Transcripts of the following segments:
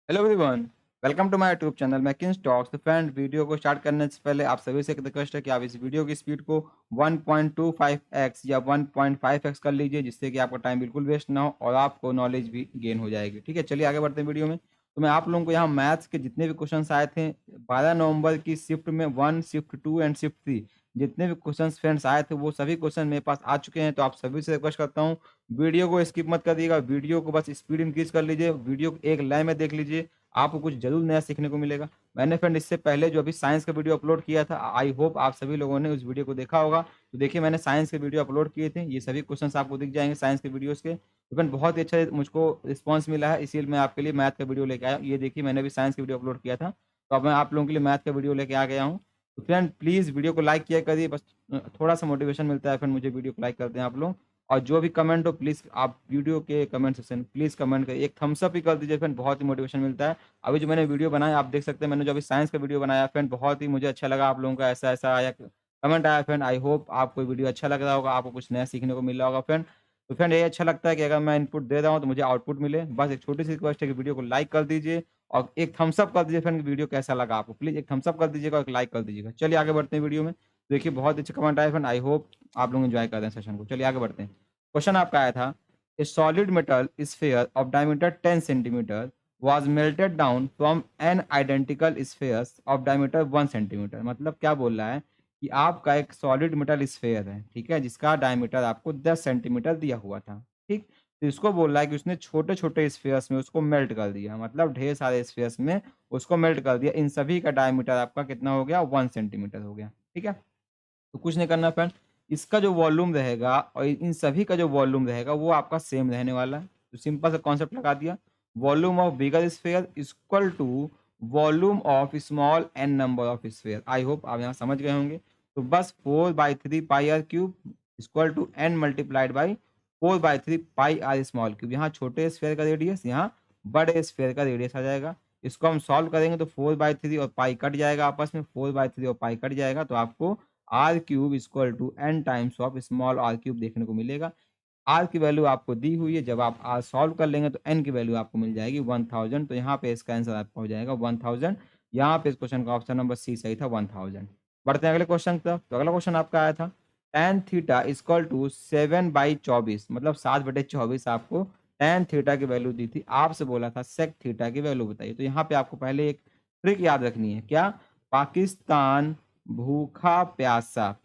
Hello everyone, welcome to my YouTube channel Making Stocks. तो friend, video को start करने से पहले आप सभी से एक रिक्वेस्ट है कि आप इस वीडियो की स्पीड को 1.25x या 1.5x कर लीजिए, जिससे कि आपका टाइम बिल्कुल वेस्ट ना हो और आपको नॉलेज भी गेन हो जाएगी। ठीक है, चलिए आगे बढ़ते हैं वीडियो में। तो मैं आप लोगों को यहाँ मैथ्स के जितने भी क्वेश्चन आए थे 12 नवंबर की शिफ्ट में 1, शिफ्ट 2 एंड शिफ्ट 3, जितने भी क्वेश्चन फ्रेंड्स आए थे वो सभी क्वेश्चन मेरे पास आ चुके हैं। तो आप सभी से रिक्वेस्ट करता हूँ, वीडियो को स्किप मत करिएगा, वीडियो को बस स्पीड इंक्रीज कर लीजिए, वीडियो को एक लाइन में देख लीजिए, आपको कुछ ज़रूर नया सीखने को मिलेगा। मैंने फ्रेंड इससे पहले जो अभी साइंस का वीडियो अपलोड किया था, आई होप आप सभी लोगों ने उस वीडियो को देखा होगा। तो देखिए, मैंने साइंस के वीडियो अपलोड किए थे, ये सभी क्वेश्चंस आपको दिख जाएँगे साइंस के वीडियोज़ के। तो फ्रेंड बहुत ही अच्छा मुझको रिस्पॉन्स मिला है, इसीलिए मैं आपके लिए मैथ का वीडियो लेके आया हूँ। ये देखिए, मैंने भी साइंस का वीडियो अपलोड किया था, तो अब मैं आप लोगों के लिए मैथ का वीडियो लेके आ गया हूँ। तो फ्रेंड प्लीज़ वीडियो को लाइक किया करिए, बस थोड़ा-सा मोटिवेशन मिलता है फ्रेंड मुझे, वीडियो को लाइक कर दें आप लोग। और जो भी कमेंट हो प्लीज़ आप वीडियो के कमेंट सेक्शन प्लीज़ कमेंट करिए, एक थम्स अप भी कर दीजिए फ्रेंड, बहुत ही मोटिवेशन मिलता है। अभी जो मैंने वीडियो बनाया आप देख सकते हैं, मैंने जो अभी साइंस का वीडियो बनाया फ्रेंड, बहुत ही मुझे अच्छा लगा, आप लोगों का ऐसा-ऐसा आया कमेंट आया फ्रेंड। आई होप आपको वीडियो अच्छा लग रहा होगा, आपको कुछ नया सीखने को मिल रहा होगा फ्रेंड। तो फ्रेंड यही अच्छा लगता है कि अगर मैं इनपुट दे रहा हूँ तो मुझे आउटपुट मिले। बस एक छोटी-सी रिक्वेस्ट है कि वीडियो को लाइक कर दीजिए और एक थम्स अप कर दीजिए फ्रेंड, वीडियो कैसा लगा आपको? प्लीज़ एक थम्स अप कर दीजिएगा और एक लाइक कर दीजिएगा। चलिए आगे बढ़ते हैं वीडियो में। देखिए बहुत अच्छे कमेंट आए फ्रेंड, आई होप आप लोग एन्जॉय कर रहे हैं सेशन को। चलिए आगे बढ़ते हैं। क्वेश्चन आपका आया था, ए solid metal sphere of diameter 10 centimetre was melted down from n identical spheres of diameter 1 centimetre. मतलब क्या बोल रहा है कि आपका एक सॉलिड मेटल स्फीयर है, ठीक है, जिसका डायमीटर आपको 10 सेंटीमीटर दिया हुआ था, ठीक। तो इसको बोल रहा है कि उसने छोटे-छोटे स्फीयर्स में उसको मेल्ट कर दिया, मतलब ढेर सारे स्फीयर्स में उसको मेल्ट कर दिया। इन सभी का डायमीटर आपका कितना हो गया? 1 सेंटीमीटर हो गया, ठीक है। तो कुछ नहीं करना फ्रेंड, इसका जो वॉल्यूम रहेगा और इन सभी का जो वॉल्यूम रहेगा वो आपका सेम रहने वाला है। तो सिंपल सा कॉन्सेप्ट लगा दिया, volume of bigger sphere equal to volume of small n number of sphere. I hope आप यहाँ समझ गए होंगे। तो बस 4/3 pi r cube equal to n multiplied by 4/3 pi r small cube. यहाँ छोटे स्फीयर का रेडियस, यहाँ बड़े स्फीयर का रेडियस आ जाएगा। इसको हम सॉल्व करेंगे तो 4/3 और पाई कट जाएगा आपस में, 4/3 और पाई कट जाएगा तो आपको r cube equal to n times of small r cube देखने को मिलेगा। आर की वैल्यू आपको दी हुई है, जब आप आर सॉल्व कर लेंगे तो एन की वैल्यू आपको मिल जाएगी 1000। तो यहाँ पे इसका आंसर आपका हो जाएगा 1000। यहाँ पे इस क्वेश्चन का ऑप्शन नंबर सी सही था, 1000। बढ़ते हैं अगले क्वेश्चन की तरफ। तो अगला क्वेश्चन आपका आया था, tan थीटा इक्वल टू 7/24, मतलब 7/24 आपको tan थीटा की वैल्यू दी थी। आपसे बोला था sec थीटा की वैल्यू बताइए। तो यहाँ पे आपको पहले एक ट्रिक याद रखनी है, क्या? पाकिस्तान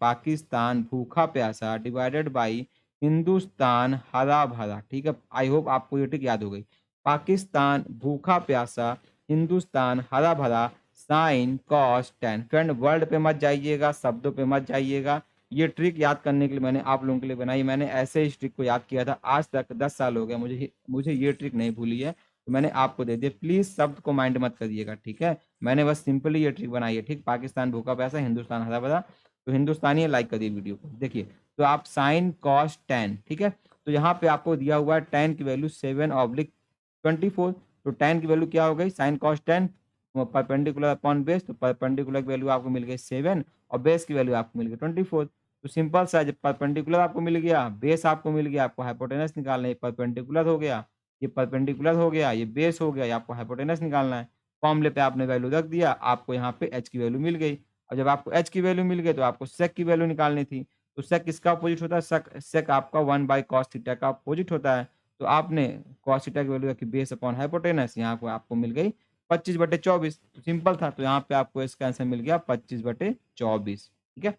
पाकिस्तान भूखा प्यासा डिवाइडेड बाई हिंदुस्तान हरा भरा, ठीक है। आई होप आपको ये ट्रिक याद हो गई। पाकिस्तान भूखा प्यासा, हिंदुस्तान हरा भरा, sine cos tan. Friend word पे मत जाइएगा, शब्दों पे मत जाइएगा। ये ट्रिक याद करने के लिए मैंने आप लोगों के लिए बनाई। मैंने ऐसे इस ट्रिक को याद किया था, आज तक 10 साल हो गया मुझे ये ट्रिक नहीं भूली है। तो मैंने आपको दे दिया, प्लीज शब्द को माइंड मत करिएगा, ठीक है। मैंने बस सिंपली ये ट्रिक बनाई है, ठीक। पाकिस्तान भूखा प्यासा, हिंदुस्तान हरा भरा। तो हिंदुस्तानी है, लाइक करिए वीडियो को। देखिए, तो आप साइन कॉस टेन, ठीक है। तो यहाँ पे आपको दिया हुआ है टेन की वैल्यू 7/24। तो टेन की वैल्यू क्या हो गई? Sine cos tan perpendicular upon base. तो परपेंडिकुलर की वैल्यू आपको मिल गई 7 और बेस की वैल्यू आपको मिल गई 24। तो सिंपल सा, जब परपेंडिकुलर आपको मिल गया, बेस आपको मिल गया, आपको हाइपोटेनस निकालना है। परपेंडिकुलर हो गया, ये परपेंडिकुलर हो गया, ये बेस हो गया, ये आपको हाइपोटेनस निकालना है। फॉर्मूले पे आपने वैल्यू रख दिया, आपको यहाँ पे एच की वैल्यू मिल गई। और जब आपको एच की वैल्यू मिल गई तो आपको सेक की वैल्यू निकालनी थी। तो सेक किसका अपोजिट होता है? सेक आपका 1/cos थीटा का अपोजिट होता है। तो आपने cos थीटा की वैल्यू रखी बेस अपॉन हाइपोटेनस, यहाँ पे आपको मिल गई 25/24। तो सिंपल था, तो यहाँ पे आपको इसका आंसर मिल गया 25/24, ठीक है।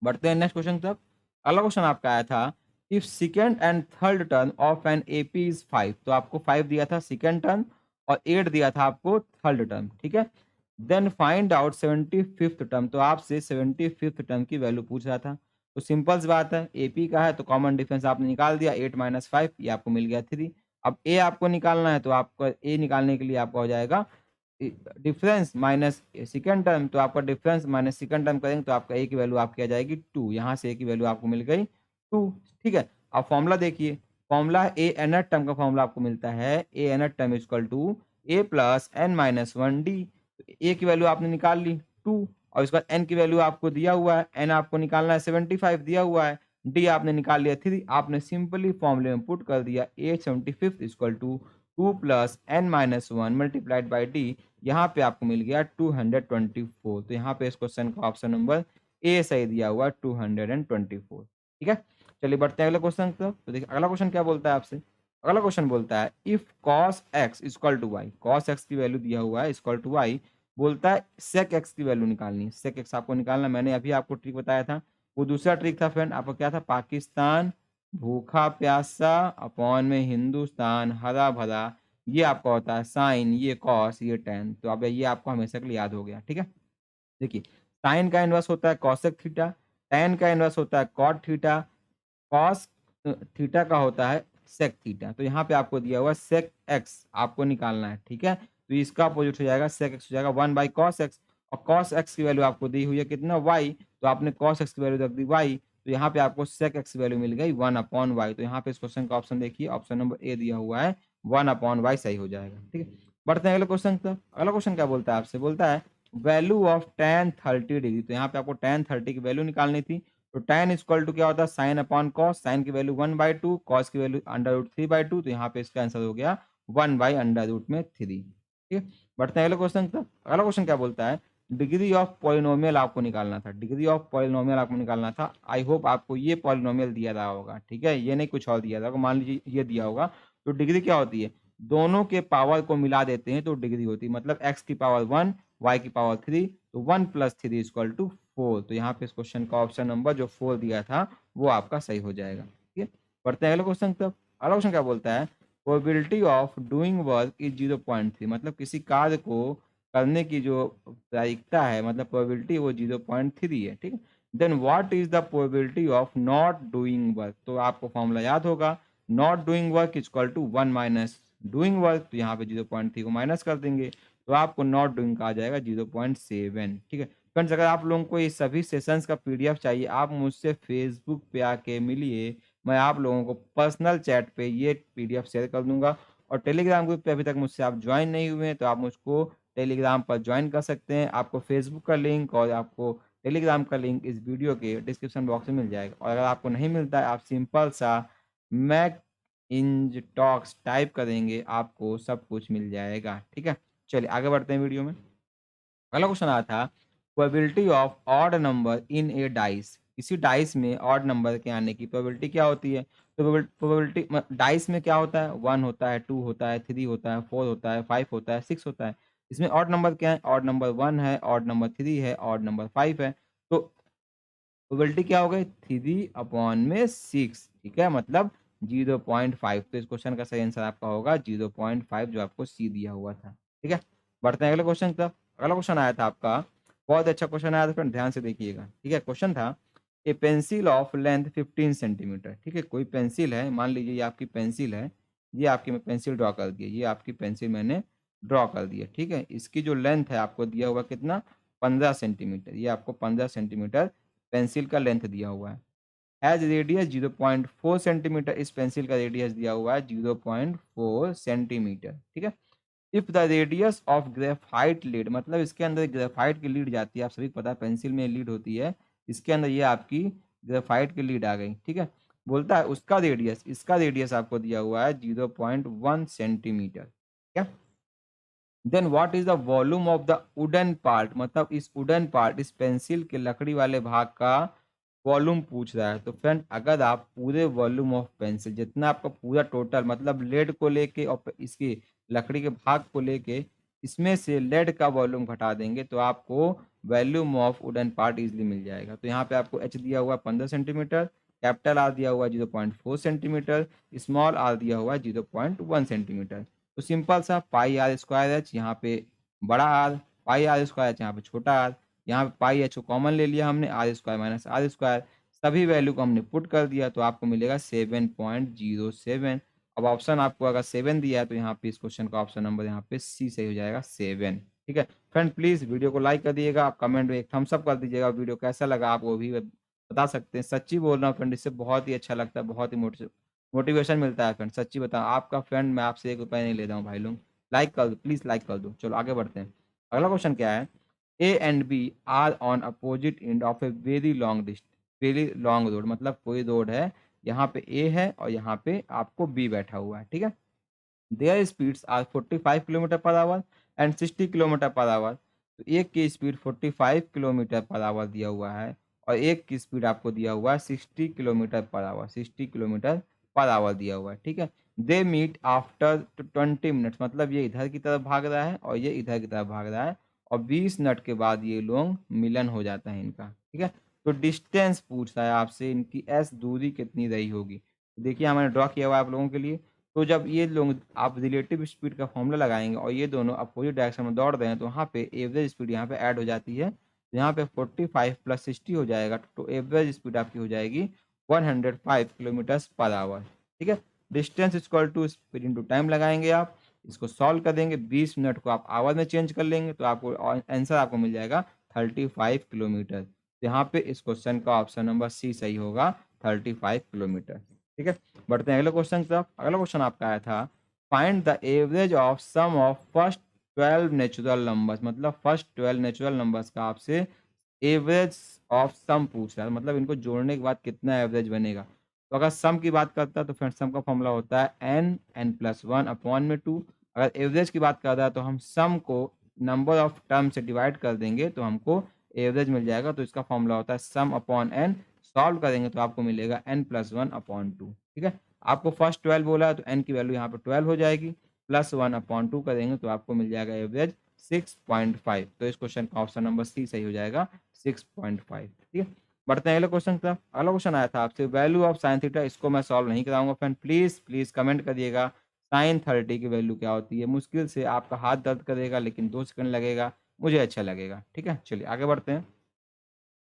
बढ़ते हैं नेक्स्ट क्वेश्चन की तरफ। अगला क्वेश्चन आपका आया था, if second and third term of an AP is 5। तो आपको 5 दिया था सेकंड टर्म और 8 दिया था आपको थर्ड टर्म, ठीक है। Then find out 75th term. तो आपसे 75th टर्म की वैल्यू पूछ रहा था। तो सिंपल सी बात है, एपी का है तो कॉमन डिफरेंस आपने निकाल दिया, 8 - 5, ये आपको मिल गया 3। अब ए आपको निकालना है, तो आपको ए निकालने के लिए आपका हो जाएगा डिफरेंस माइनस सेकंड टर्म। तो आपका डिफरेंस माइनस सेकंड टर्म करेंगे तो आपका ए की वैल्यू आपकी आ जाएगी 2। यहाँ से ए की वैल्यू आपको मिल गई 2, ठीक है। अब फॉर्मूला देखिए, फॉर्मूला ए nth टर्म का फॉर्मूला आपको मिलता है, a nth term equal to a plus n minus 1 d. A की वैल्यू आपने निकाल ली 2 और इसके बाद एन की वैल्यू आपको दिया हुआ है, एन आपको निकालना है 75 दिया हुआ है, डी आपने निकाल लिया 3। आपने सिंपली फॉर्मूले में पुट कर दिया a 75 equal to 2 plus n minus one multiplied by d, यहाँ पे आपको मिल गया 224। तो यहाँ पे इस क्वेश्चन का ऑप्शन नंबर ए सही दिया हुआ 224। ठीक है, चलिए बढ़ते हैं अगले क्वेश्चन की तरफ। तो देखिए अगला क्वेश्चन क्या बोलता है आपसे। अगला क्वेश्चन बोलता है if cos x equal to y, cos x की वैल्यू दिया हुआ है इक्वल टू वाई, बोलता है सेक एक्स की वैल्यू निकालनी है। सेक एक्स आपको निकालना, मैंने अभी आपको ट्रिक बताया था, वो दूसरा ट्रिक था फ्रेंड, आपको क्या था, पाकिस्तान भूखा प्यासा अपॉन में हिंदुस्तान हरा भरा, ये आपका होता है साइन, ये कॉस, ये टेन। तो अब ये आपको हमेशा के लिए याद हो गया। ठीक है, देखिए साइन का इनवर्स होता है कॉसेक थीटा, टेन का इनवर्स होता है कॉट थीटा, कॉस थीटा का होता है सेक थीटा। तो यहाँ पे आपको दिया हुआ सेक एक्स आपको निकालना है। ठीक है, तो इसका अपोजिट हो जाएगा, सेक एक्स हो जाएगा 1 बाई कॉस एक्स, और कॉस एक्स की वैल्यू आपको दी हुई है कितना, वाई, तो आपने कॉस एक्स की वैल्यू रख दी वाई, तो यहाँ पे आपको सेक एक्स की वैल्यू मिल गई 1/y। तो यहाँ पे इस क्वेश्चन का ऑप्शन देखिए, ऑप्शन नंबर ए दिया हुआ है 1/y सही हो जाएगा। ठीक है, बढ़ते हैं अगले क्वेश्चन तक। अगला क्वेश्चन क्या बोलता है आपसे, बोलता है वैल्यू ऑफ tan 30 डिग्री। तो यहाँ पे आपको tan 30 की वैल्यू निकालनी थी। तो tan इक्वल टू क्या होता है, साइन अपॉन कॉस, साइन की वैल्यू 1/2, कॉस की वैल्यू √3/2। तो यहाँ पे इसका आंसर हो गया 1/√3। ठीक है, बढ़ते हैं अगले क्वेश्चन तक। अगला क्वेश्चन क्या बोलता है, डिग्री ऑफ पॉलिनोमियल आपको निकालना था, डिग्री ऑफ पॉलिनोमियल आपको निकालना था। आई होप आपको ये पॉलिनोमियल दिया रहा होगा। ठीक है, ये नहीं कुछ और दिया रहा होगा, मान लीजिए ये दिया होगा। तो डिग्री क्या होती है, दोनों के पावर को मिला देते हैं तो डिग्री होती है, मतलब x की पावर 1 y की पावर 3, तो 1 + 3 = 4। तो यहाँ पे इस क्वेश्चन का ऑप्शन नंबर जो 4 दिया था वो आपका सही हो जाएगा। ठीक है, बढ़ते हैं अगले क्वेश्चन तक। अगला क्वेश्चन क्या बोलता है, probability of doing work is 0.3, मतलब किसी कार्य को करने की जो प्रायिकता है, मतलब प्रोबेबिलिटी वो 0.3 है। ठीक है, then what is the probability of not doing work. तो आपको फॉर्मूला याद होगा, not doing work equal to 1 minus doing work. तो यहाँ पे 0.3 को माइनस कर देंगे तो आपको नॉट डूइंग का आ जाएगा 0.7। ठीक है फ्रेंड्स, अगर आप लोगों को ये सभी सेशंस का पीडीएफ चाहिए, आप मुझसे फेसबुक पे आके मिलिए, मैं आप लोगों को पर्सनल चैट पे ये पीडीएफ शेयर कर दूंगा। और टेलीग्राम ग्रुप पे अभी तक मुझसे आप ज्वाइन नहीं हुए हैं तो आप मुझको टेलीग्राम पर ज्वाइन कर सकते हैं। आपको फेसबुक का लिंक और आपको टेलीग्राम का लिंक इस वीडियो के डिस्क्रिप्शन बॉक्स में मिल जाएगा। और अगर आपको नहीं मिलता है, आप सिंपल सा मैक इंज टॉक्स टाइप करेंगे, आपको सब कुछ मिल जाएगा। ठीक है, चलिए आगे बढ़ते हैं वीडियो में। अगला क्वेश्चन आया था probability of odd number in A dice, किसी डाइस में ऑड नंबर के आने की प्रोबेबिलिटी क्या होती है। तो प्रोबेबिलिटी डाइस में क्या होता है, 1 होता है, 2 होता है, 3 होता है, 4 होता है, 5 होता है, 6 होता है। इसमें ऑड नंबर क्या है, ऑड नंबर 1 है, ऑड नंबर 3 है, ऑड नंबर 5 है। तो प्रोबेबिलिटी क्या हो गई, 3/6। ठीक है, मतलब 0.5। तो इस क्वेश्चन का सही आंसर आपका होगा 0.5, जो आपको सी दिया हुआ था। ठीक है, बढ़ते हैं अगले क्वेश्चन की तरफ। अगला क्वेश्चन आया था आपका, बहुत अच्छा क्वेश्चन आया था फ्रेंड, ध्यान से देखिएगा। ठीक है, क्वेश्चन था ए पेंसिल ऑफ लेंथ 15 सेंटीमीटर। ठीक है, कोई पेंसिल है, मान लीजिए ये आपकी पेंसिल है, ये आपकी मैं पेंसिल ड्रॉ कर दी है, ये आपकी पेंसिल मैंने ड्रॉ कर दी है। ठीक है, इसकी जो लेंथ है आपको दिया हुआ कितना, 15 सेंटीमीटर। ये आपको 15 सेंटीमीटर पेंसिल का लेंथ दिया हुआ है। एज रेडियस 0.4 सेंटीमीटर, इस पेंसिल का रेडियस दिया हुआ है 0.4 सेंटीमीटर। ठीक है, if the radius of graphite lead, मतलब इसके अंदर ग्रेफाइट की लीड जाती है, आप सभी को पता है पेंसिल में लीड होती है, इसके अंदर ये आपकी ग्रेफाइट की लीड आ गई। ठीक है, बोलता है उसका रेडियस, इसका रेडियस आपको दिया हुआ है 0.1 सेंटीमीटर। क्या, then what is the volume of the wooden part, मतलब इस वुडन पार्ट, इस पेंसिल के लकड़ी वाले भाग का वॉल्यूम पूछ रहा है। तो फ्रेंड, अगर आप पूरे वॉल्यूम ऑफ पेंसिल, जितना आपका पूरा टोटल, मतलब लेड को लेके और इसकी लकड़ी के भाग को लेके, इसमें से लेड का वॉल्यूम घटा देंगे तो आपको volume of wooden part easily मिल जाएगा। तो यहाँ पे आपको एच दिया हुआ 15 सेंटीमीटर, कैपिटल आर दिया हुआ 0.4 सेंटीमीटर, स्मॉल आर दिया हुआ 0.1 सेंटीमीटर। तो सिंपल सा पाई आर स्क्वायर एच, यहाँ पे बड़ा r, pi r square h यहाँ पे छोटा आर, यहाँ पे पाई एच को कॉमन ले लिया हमने, r square minus r square, सभी वैल्यू को हमने पुट कर दिया तो आपको मिलेगा 7.07। अब ऑप्शन आपको अगर 7 दिया है तो यहाँ पे इस क्वेश्चन का ऑप्शन नंबर यहाँ पे सी सही हो जाएगा 7। ठीक है फ्रेंड, प्लीज वीडियो को लाइक कर दिएगा, आप कमेंट में एक थम्स अप कर दीजिएगा, वीडियो कैसा लगा आप वो भी बता सकते हैं। सच्ची बोल रहा हूँ फ्रेंड, इससे बहुत ही अच्छा लगता है, बहुत ही मोटिवेशन मिलता है फ्रेंड। सच्ची बताओ, आपका फ्रेंड, मैं आपसे 1 रुपया नहीं ले रहा हूँ भाई लोग। लाइक कर दो प्लीज, लाइक कर दो। चलो आगे बढ़ते हैं। अगला क्वेश्चन क्या है, A and B are on opposite end of a very long road, मतलब कोई रोड है, यहाँ पे ए है और यहाँ पे आपको बी बैठा हुआ है। ठीक है, their speeds are 45 kilometre per hour and 60 kilometre per hour. तो एक की स्पीड 45 किलोमीटर पर आवर दिया हुआ है और एक की स्पीड आपको दिया हुआ है 60 kilometre per our, 60 kilometre per our दिया हुआ है, ठीक है। दे मीट आफ्टर 20 मिनट्स, मतलब ये इधर की तरफ भाग रहा है और ये इधर की तरफ भाग रहा है और 20 मिनट के बाद ये लोग मिलन हो जाता है इनका, ठीक है। तो डिस्टेंस पूछ रहा है आपसे, इनकी एस दूरी कितनी रही होगी। देखिए मैंने ड्रॉ किया हुआ है आप लोगों के लिए। तो जब ये लोग आप रिलेटिव स्पीड का फॉर्मूला लगाएँगे और ये दोनों अपोज़िट डायरेक्शन में दौड़ रहे हैं, तो वहाँ पे एवरेज स्पीड यहाँ पे ऐड हो जाती है। तो यहाँ पे 45 प्लस 60 हो जाएगा, तो एवरेज स्पीड आपकी हो जाएगी 105 किलोमीटर्स पर आवर, ठीक है। Distance is equal to speed into time लगाएँगे आप, इसको सॉल्व कर देंगे, 20 मिनट को आप आवर में चेंज कर लेंगे, तो आपको आंसर आपको मिल जाएगा 35 किलोमीटर। तो यहाँ पे इस क्वेश्चन का ऑप्शन नंबर सी सही होगा, 35 किलोमीटर, ठीक है। बढ़ते हैं अगले क्वेश्चन की तरफ। अगला क्वेश्चन आपका आया था, find the average of sum of first 12 natural numbers, मतलब फर्स्ट 12 नेचुरल नंबर्स का आपसे एवरेज ऑफ सम पूछ रहा है, मतलब इनको जोड़ने के बाद कितना एवरेज बनेगा। तो अगर सम की बात करता है तो फ्रेंड सम का फॉर्मूला होता है n+1 अपॉन में 2। अगर एवरेज की बात कर रहा है तो हम सम को नंबर ऑफ टर्म से डिवाइड कर देंगे तो हमको एवरेज मिल जाएगा। तो इसका फॉर्मूला होता है सम अपॉन n, सॉल्व करेंगे तो आपको मिलेगा n+1 अपॉन 2, ठीक है। आपको फर्स्ट 12 बोला है तो n की वैल्यू यहाँ पे 12 हो जाएगी, +1 अपॉन 2 करेंगे तो आपको मिल जाएगा एवरेज 6.5। तो इस क्वेश्चन का ऑप्शन नंबर सी सही हो जाएगा, 6.5, ठीक है। बढ़ते हैं अगले क्वेश्चन की तरफ। अगला क्वेश्चन आया था आपसे वैल्यू ऑफ साइन थीटा, इसको मैं सॉल्व नहीं कराऊंगा फ्रेंड, प्लीज कमेंट करिएगा साइन 30 की वैल्यू क्या होती है। मुश्किल से आपका हाथ दर्द करेगा लेकिन 2 सेकंड लगेगा, मुझे अच्छा लगेगा, ठीक है। चलिए आगे बढ़ते हैं।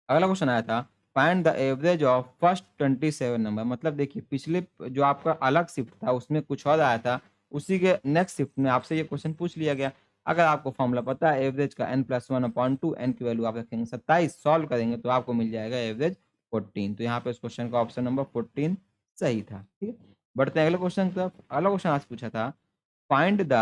अगला क्वेश्चन आया था find the average of first 27 number, मतलब देखिए पिछले जो आपका अलग शिफ्ट था उसमें कुछ और आया था, उसी के नेक्स्ट शिफ्ट में आपसे ये क्वेश्चन पूछ लिया गया। अगर आपको फॉर्मूला पता है एवरेज का n+1 अपॉन 2, n की वैल्यू आप रखेंगे 27, सॉल्व करेंगे तो आपको मिल जाएगा एवरेज 14। तो यहाँ पे इस क्वेश्चन का ऑप्शन नंबर 14 सही था, ठीक है। बढ़ते हैं अगले क्वेश्चन की तरफ। अगला क्वेश्चन आज पूछा था find the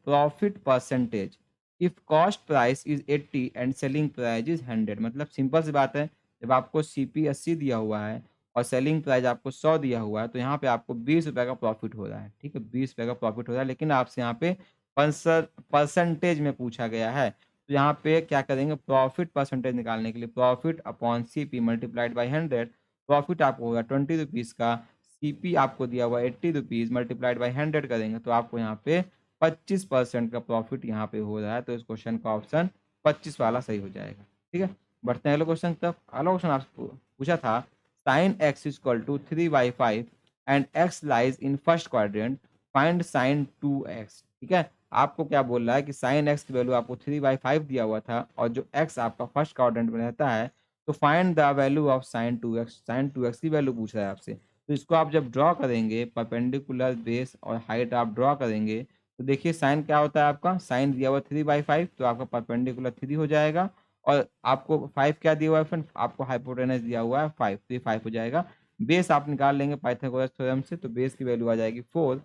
profit percentage if cost price is 80 and selling price is 100, मतलब सिंपल सी बात है, जब आपको सीपी 80 दिया हुआ है और सेलिंग प्राइस आपको 100 दिया हुआ है तो यहाँ पे आपको 20 रुपए का प्रॉफिट हो रहा है, ठीक है। 20 रुपए का प्रॉफिट हो रहा है, लेकिन आपसे यहाँ पे परसेंटेज में पूछा गया है। तो यहाँ पे क्या करेंगे, प्रॉफिट परसेंटेज निकालने के लिए profit upon CP multiplied by 100। Profit आपको होगा 20 रुपीज़ का, सीपी आपको दिया हुआ 80 रुपीज़, मल्टीप्लाइड बाई 100 करेंगे तो आपको यहाँ पे 25% का प्रॉफिट यहाँ पे हो रहा है। तो इस क्वेश्चन का ऑप्शन 25 वाला सही हो जाएगा, ठीक है। बढ़ते हैं अगले क्वेश्चन की तरफ। अगला क्वेश्चन आपसे पूछा था sine x is equal to 3/5 and x lies in first quadrant, find sine 2x, ठीक है। आपको क्या बोल रहा है कि साइन x की वैल्यू आपको 3/5 दिया हुआ था और जो x आपका फर्स्ट क्वाड्रेंट में रहता है, तो find the value of sine 2x, sine 2x की वैल्यू पूछ रहा है आपसे। तो इसको आप जब ड्रॉ करेंगे परपेंडिकुलर बेस और हाइट आप ड्रॉ करेंगे तो देखिए साइन क्या होता है आपका, साइन दिया हुआ 3/5 तो आपका परपेंडिकुलर 3 हो जाएगा और आपको 5 क्या दिया हुआ है फ्रेंड, आपको हाइपोटेनस दिया हुआ है 5, तो ये 5 हो जाएगा। बेस आप निकाल लेंगे पाइथागोरस थ्योरम से, तो बेस की वैल्यू आ जाएगी 4।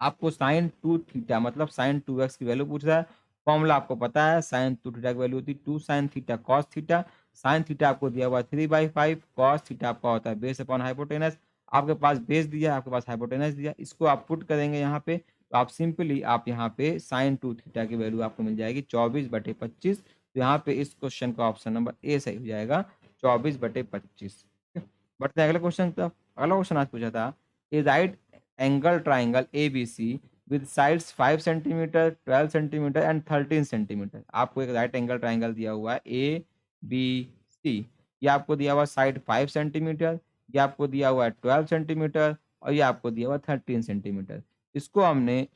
आपको साइन 2 थीटा मतलब साइन 2x की वैल्यू पूछ रहा है। फॉर्मूला आपको पता है, साइन 2 थीटा की वैल्यू होती है 2 sine theta cos theta. Sine theta आपको दिया हुआ है 3/5, कॉस थीटा आपका होता है बेस अपॉन हाइपोटेनस। आपके पास बेस दिया है, आपके पास हाइपोटेनस दिया, इसको आप पुट करेंगे यहाँ पे, तो आप सिंपली आप यहाँ पे साइन 2 थीटा की वैल्यू आपको मिल जाएगी 24/25। तो यहाँ पे इस क्वेश्चन का ऑप्शन नंबर ए सही हो जाएगा, 24/25। बढ़ते हैं अगले क्वेश्चन की तरफ। अगला क्वेश्चन आज पूछा था a right angle triangle ABC with sides 5 centimetre, 12 centimetre and 13 centimetre. आपको एक राइट एंगल ट्राइंगल दिया हुआ है ABC, ये आपको दिया हुआ साइड 5 सेंटीमीटर, ये आपको दिया हुआ है 12 सेंटीमीटर और ये आपको दिया हुआ 13 सेंटीमीटर। इसको हमने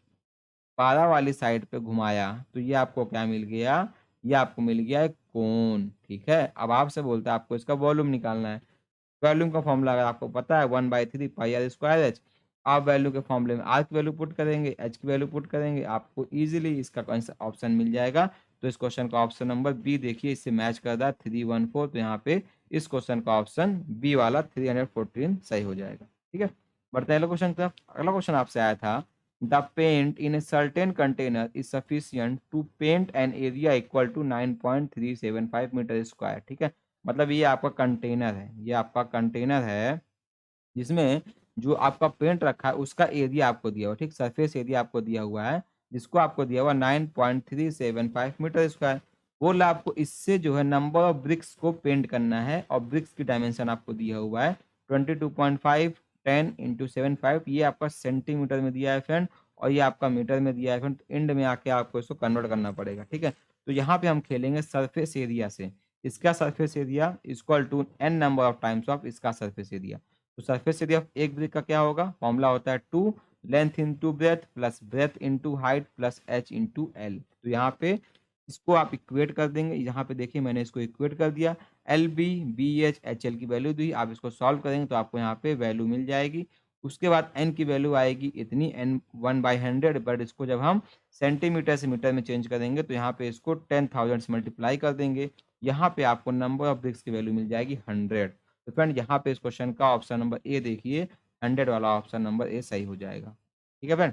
12 वाली साइड पे घुमाया तो ये आपको क्या मिल गया, ये आपको मिल गया एक कोण, ठीक है। अब आपसे बोलता है आपको इसका वॉल्यूम निकालना है। वॉल्यूम का फॉर्मूला अगर आपको पता है 1/3 पाई आर स्क्वायर एच, आप वैल्यू के फॉर्मूले में आर की वैल्यू पुट करेंगे, एच की वैल्यू पुट करेंगे, आपको इजीली इसका ऑप्शन मिल जाएगा। तो इस क्वेश्चन का ऑप्शन नंबर बी देखिए इससे मैच कर रहा है 314, तो यहाँ पे इस क्वेश्चन का ऑप्शन बी वाला 314 सही हो जाएगा, ठीक है। बढ़ते हैं अगले क्वेश्चन की तरफ। अगला क्वेश्चन आपसे आया था the paint in a certain container is sufficient to paint an area equal to 9.375 metre square, ठीक है। मतलब ये आपका कंटेनर है, ये आपका कंटेनर है जिसमें जो आपका पेंट रखा है उसका एरिया आपको दिया हुआ है, ठीक? सरफेस एरिया आपको दिया हुआ है, जिसको आपको दिया हुआ 9.375 मीटर स्क्वायर। बोल रहा है आपको इससे जो है नंबर ऑफ ब्रिक्स को पेंट करना है और ब्रिक्स की डायमेंशन आपको दिया हुआ है 22.5 10 इंटू 75, ये आपका सेंटीमीटर में दिया है फ्रेंड और ये आपका मीटर में दिया है फ्रेंड। एंड में आके आपको इसको कन्वर्ट करना पड़ेगा, ठीक है? तो यहाँ पे हम खेलेंगे सरफेस एरिया से। इसका surface area equal to n number of times of इसका सरफेस एरिया। तो सरफेस एरिया ऑफ एक ब्रिक का क्या होगा? फॉर्मूला होता है 2 length into breadth plus breadth into height plus h into l. तो यहाँ पे इसको आप इक्वेट कर देंगे। यहाँ पे देखिए मैंने इसको इक्वेट कर दिया। L b b h h l की वैल्यू दी। आप इसको सॉल्व करेंगे तो आपको यहाँ पे वैल्यू मिल जाएगी। उसके बाद एन की वैल्यू आएगी इतनी, एन 1/100, बट इसको जब हम सेंटीमीटर से मीटर में चेंज करेंगे तो यहाँ पे इसको 10,000 से मल्टीप्लाई कर देंगे। यहाँ पे आपको नंबर ऑफ ब्रिक्स की वैल्यू मिल जाएगी 100। तो फ्रेंड यहाँ पे इस क्वेश्चन का ऑप्शन नंबर ए देखिए, 100 वाला ऑप्शन नंबर ए सही हो जाएगा। ठीक है फ्रेंड,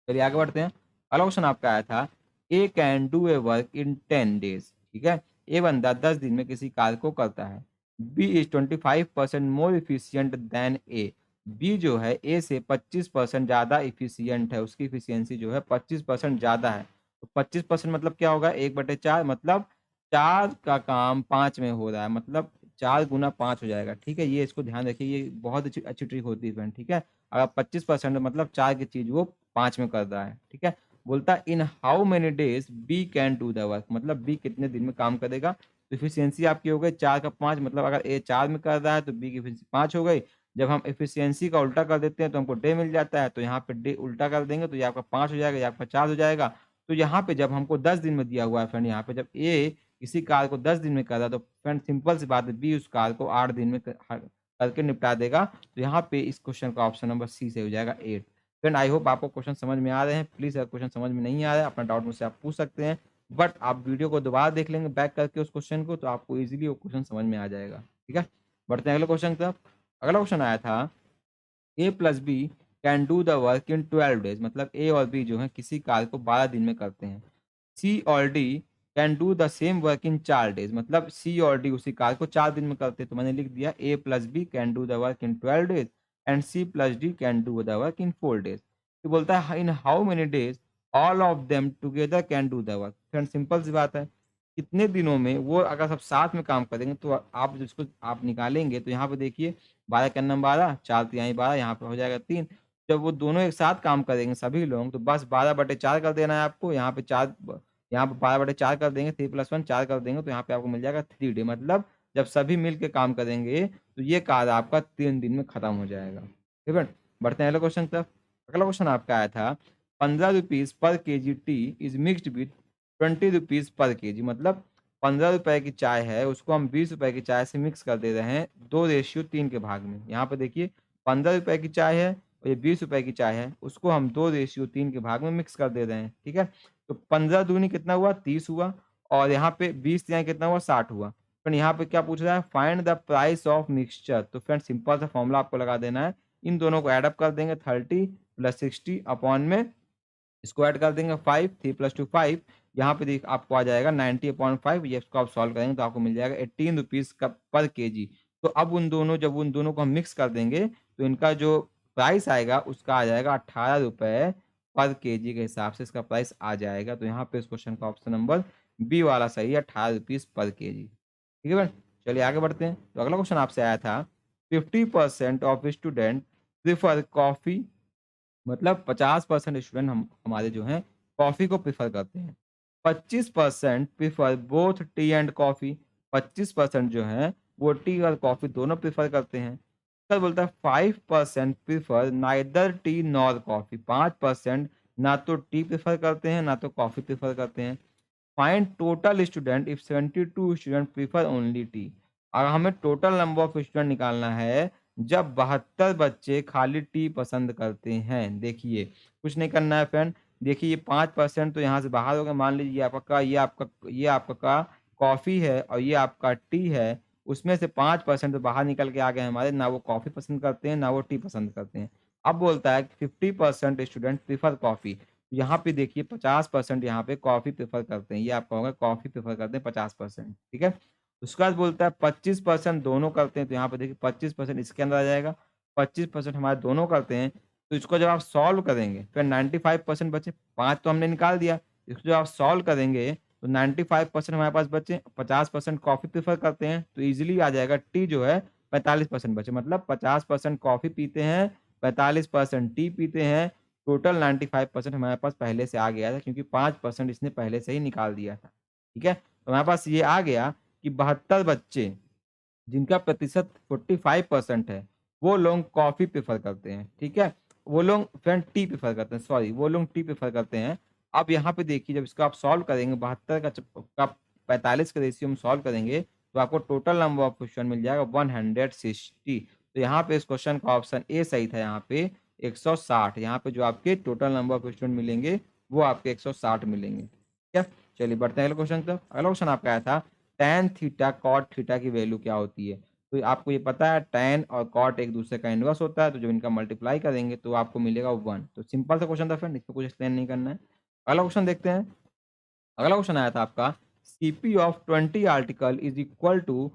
चलिए आगे बढ़ते हैं। अगला क्वेश्चन आपका आया था, A can do a work in 10 days. ठीक है, ए बंदा 10 दिन में किसी कार्य को करता है। B is 25% more efficient than A. B जो है ए से 25% ज़्यादा इफिशियंट है, उसकी इफिशियंसी जो है 25% ज़्यादा है। तो 25% मतलब क्या होगा? 1/4, मतलब 4 का काम 5 में हो रहा है, मतलब 4 गुना 5 हो जाएगा। ठीक है, ये इसको ध्यान रखिए, ये बहुत अच्छी अच्छी ट्रिक होती है फ्रेंड। ठीक है, अगर 25% मतलब 4 की चीज़ वो 5 में कर रहा है। ठीक है, बोलता है in how many days B can do the work, मतलब बी कितने दिन में काम करेगा। तो इफिशियंसी आपकी हो गई 4 का 5, मतलब अगर ए 4 में कर रहा है तो बी की इफिशियंसी 5 हो गई। जब हम इफिशियंसी का उल्टा कर देते हैं तो हमको डे मिल जाता है, तो यहाँ पे डे उल्टा कर देंगे तो ये आपका 5 हो जाएगा, ये आपका 4 हो जाएगा। तो यहाँ पे जब हमको 10 दिन में दिया हुआ है फ्रेंड, यहाँ पे जब ए किसी कार्य को 10 दिन में कर रहा है तो फ्रेंड सिंपल सी बात है, बी उस कार्य को 8 दिन में करके निपटा देगा। तो यहाँ पे इस क्वेश्चन का ऑप्शन नंबर सी से हो जाएगा 8। फ्रेंड आई होप आपको क्वेश्चन समझ में आ रहे हैं। प्लीज़ अगर क्वेश्चन समझ में नहीं आ रहा है अपना डाउट मुझसे आप पूछ सकते हैं, बट आप वीडियो को दोबारा देख लेंगे बैक करके उस क्वेश्चन को, तो आपको ईज़िली वो क्वेश्चन समझ में आ जाएगा। ठीक है, बढ़ते हैं अगले क्वेश्चन की तरफ। अगला क्वेश्चन आया था, A plus B can do the work in 12 days, मतलब ए और बी जो है किसी कार्य को 12 दिन में करते हैं। सी और D can do the same work in 4 days, मतलब सी और डी उसी कार्य को 4 दिन में करते हैं। तो मैंने लिख दिया A plus B can do the work in 12 days and C plus D can do the work in 4 days. तो बोलता है in how many days all of them together can do the work. Friend simple सी बात है, कितने दिनों में वो अगर सब साथ में काम करेंगे तो आप जिसको आप निकालेंगे तो यहाँ पे देखिए 12 के अन्नम 12, 4 तिहाई 12, यहाँ पे हो जाएगा 3। जब वो दोनों एक साथ काम करेंगे सभी लोग तो बस 12/4 कर देना है आपको। यहाँ पे 4, यहाँ पे 12/4 कर देंगे, 3+1 4 कर देंगे तो यहाँ पे आपको मिल जाएगा 3 डे। मतलब जब सभी मिल के काम करेंगे तो ये कार्य आपका 3 दिन में खत्म हो जाएगा। ठीक है, बढ़ते हैं अगले क्वेश्चन की तरफ। अगला क्वेश्चन आपका आया था, 15 rupees per KG T is mixed with 20 rupees per KG, मतलब 15 रुपए की चाय है उसको हम 20 रुपए की चाय से मिक्स कर दे रहे हैं 2:3 के भाग में। यहाँ पे देखिए 15 रुपए की चाय है और ये 20 रुपए की चाय है, उसको हम 2:3 के भाग में मिक्स कर दे रहे हैं। ठीक है, तो 15 दूनी कितना हुआ? 30 हुआ, और यहाँ पे 20 तिहाई कितना हुआ? 60 हुआ। फ्रेंड यहाँ पे क्या पूछ रहा है? Find the price of mixture. तो फ्रेंड सिंपल सा फॉर्मूला आपको लगा देना है, इन दोनों को एडअप कर देंगे 30 + 60 अपॉन में इसको ऐड कर देंगे 5, 3 + 2 5, यहाँ पे देख आपको आ जाएगा 90/5। ये इसको आप सॉल्व करेंगे तो आपको मिल जाएगा 18 रुपीज़ का पर केजी। तो अब जब उन दोनों को हम मिक्स कर देंगे तो इनका जो प्राइस आएगा उसका आ जाएगा 18 रुपए पर केजी के हिसाब से इसका प्राइस आ जाएगा। तो यहाँ पे इस क्वेश्चन का ऑप्शन नंबर बी वाला सही है, 18 रुपीज़ पर केजी। ठीक है फ्रेंड, चलिए आगे बढ़ते हैं। तो अगला क्वेश्चन आपसे आया था, 50% ऑफ स्टूडेंट प्रेफर कॉफी, मतलब 50% स्टूडेंट हमारे जो हैं कॉफ़ी को प्रेफ़र करते हैं। 25% prefer both T and coffee, 25% जो हैं वो टी और कॉफ़ी दोनों प्रेफ़र करते हैं। सर बोलता है 5% prefer neither T nor coffee, 5% ना तो टी प्रेफ़र करते हैं ना तो कॉफ़ी प्रेफ़र करते हैं। Find total student if 72 student prefer only T. अगर हमें टोटल नंबर ऑफ स्टूडेंट निकालना है जब 72 बच्चे खाली टी पसंद करते हैं। देखिए कुछ नहीं करना है फ्रेंड, देखिए ये 5% तो यहाँ से बाहर हो गया। मान लीजिए ये आपका का कॉफ़ी है और ये आपका टी है, उसमें से 5% तो बाहर निकल के आ गए हमारे, ना वो कॉफ़ी पसंद करते हैं ना वो टी पसंद करते हैं। अब बोलता है कि 50% स्टूडेंट प्रेफर कॉफ़ी, यहाँ पे देखिए 50% यहाँ पे कॉफ़ी प्रेफ़र करते हैं। ये आपका होगा कॉफ़ी प्रेफ़र करते हैं 50%, ठीक है। उसके बाद बोलता है 25% दोनों करते हैं, तो यहाँ पे देखिए 25% इसके अंदर आ जाएगा, 25% हमारे दोनों करते हैं, तो इसको जब आप सॉल्व करेंगे, फिर 95% बचे, 5 तो हमने निकाल दिया। इसको जब आप सॉल्व करेंगे, तो 95% हमारे पास बचे, 50% कॉफ़ी प्रेफ़र करते हैं, तो ईज़िली आ जाएगा टी जो है 45% बचे। मतलब 50% कॉफ़ी पीते हैं, 45% टी पीते हैं, टोटल 95% हमारे पास पहले से आ गया था, क्योंकि 5% इसने पहले से ही निकाल दिया था। ठीक है? तो हमारे पास ये आ गया कि 72 बच्चे जिनका प्रतिशत 45% है, वो लोग कॉफ़ी प्रेफ़र करते हैं, ठीक है? वो लोग फ्रेंड टी प्रेफ़र करते हैं, सॉरी वो लोग टी प्रेफ़र करते हैं। अब यहाँ पे देखिए, जब इसको आप सॉल्व करेंगे 72 का 45 का रेशियो में सॉल्व करेंगे, तो आपको टोटल नंबर ऑफ क्वेश्चन मिल जाएगा 160। तो यहाँ पे इस क्वेश्चन का ऑप्शन ए सही था, यहाँ पे 160। यहाँ पे जो आपके टोटल नंबर ऑफ क्वेश्चन मिलेंगे, वो आपके 160 मिलेंगे। ठीक है? चलिए बढ़ते हैं अगले क्वेश्चन की तरफ। अगला क्वेश्चन आपका आया था टैन थीटा कॉट थीटा की वैल्यू क्या होती है? तो आपको ये पता है टैन और कॉट एक दूसरे का इनवर्स होता है, तो जब इनका मल्टीप्लाई करेंगे तो आपको मिलेगा 1। तो सिंपल सा क्वेश्चन था फ्रेंड, इसमें कुछ एक्सप्लेन नहीं करना है। अगला क्वेश्चन देखते हैं। अगला क्वेश्चन आया था आपका CP of 20 article is equal to